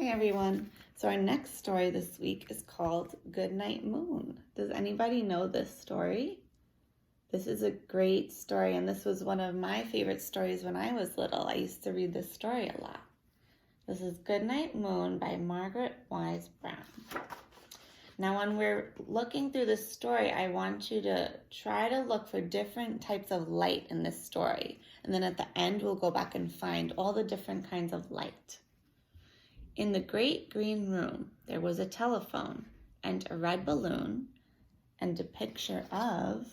Hi everyone. So our next story this week is called Goodnight Moon. Does anybody know this story? This is a great story, and this was one of my favorite stories when I was little. I used to read this story a lot. This is Goodnight Moon by Margaret Wise Brown. Now when we're looking through this story, I want you to try to look for different types of light in this story. And then at the end, we'll go back and find all the different kinds of light. In the great green room, there was a telephone and a red balloon and a picture of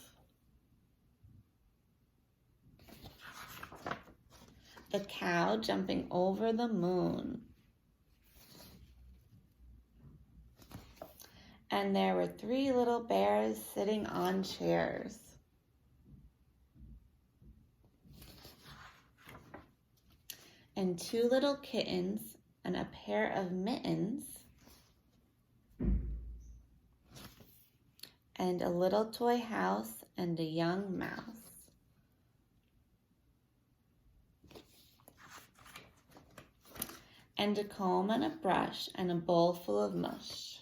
the cow jumping over the moon. And there were 3 little bears sitting on chairs. And 2 little kittens and a pair of mittens and a little toy house and a young mouse. And a comb and a brush and a bowl full of mush.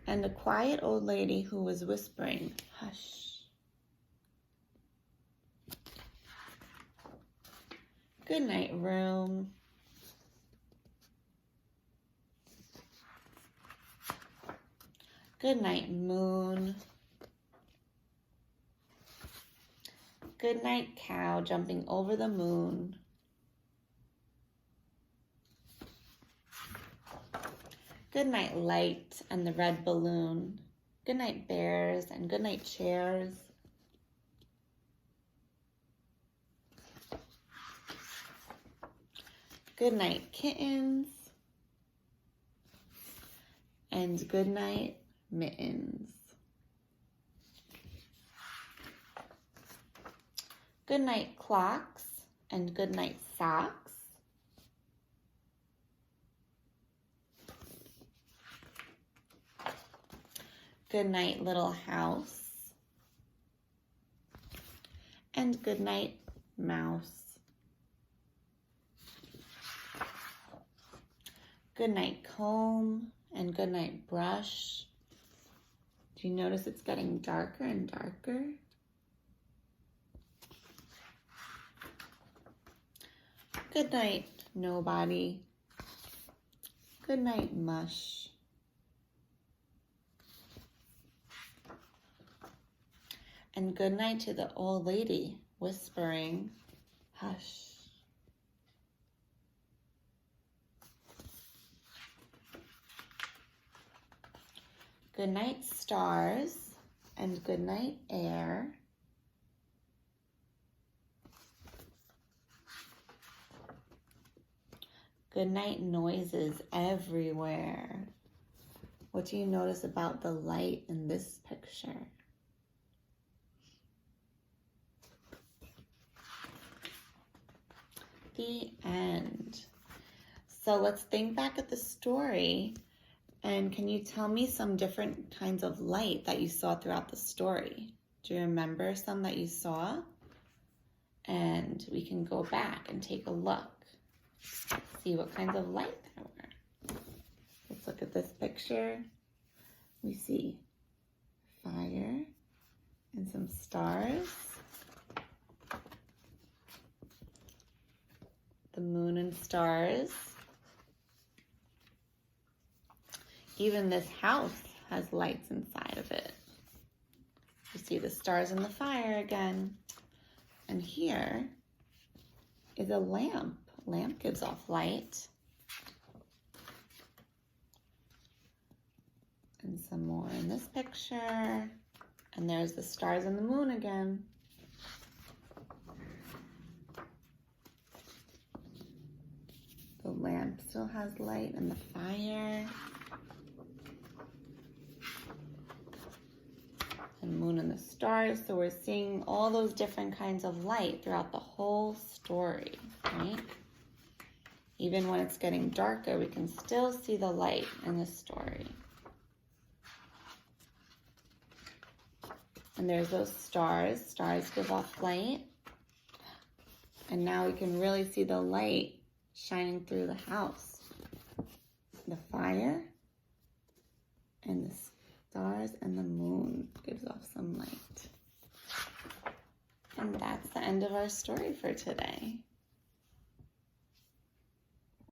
And a quiet old lady who was whispering, "Hush." Good night, room. Good night, moon. Good night, cow jumping over the moon. Good night, light and the red balloon. Good night, bears, and good night, chairs. Good night, kittens. And good night, mittens. Good night, clocks, and good night, socks. Good night, little house. And good night, mouse. Good night, comb, and good night, brush. Do you notice it's getting darker and darker? Good night, nobody. Good night, mush. And good night to the old lady whispering, "Hush." Good night, stars, and good night, air. Good night, noises everywhere. What do you notice about the light in this picture? The end. So let's think back at the story. And can you tell me some different kinds of light that you saw throughout the story? Do you remember some that you saw? And we can go back and take a look. See what kinds of light there were. Let's look at this picture. We see fire and some stars. The moon and stars. Even this house has lights inside of it. You see the stars and the fire again. And here is a lamp. Lamp gives off light. And some more in this picture. And there's the stars and the moon again. The lamp still has light and the fire. And moon and the stars. So we're seeing all those different kinds of light throughout the whole story, right? Even when it's getting darker, we can still see the light in the story. And there's those stars. Stars give off light. And now we can really see the light shining through the house. The fire and the stars and the moon gives off some light. And that's the end of our story for today.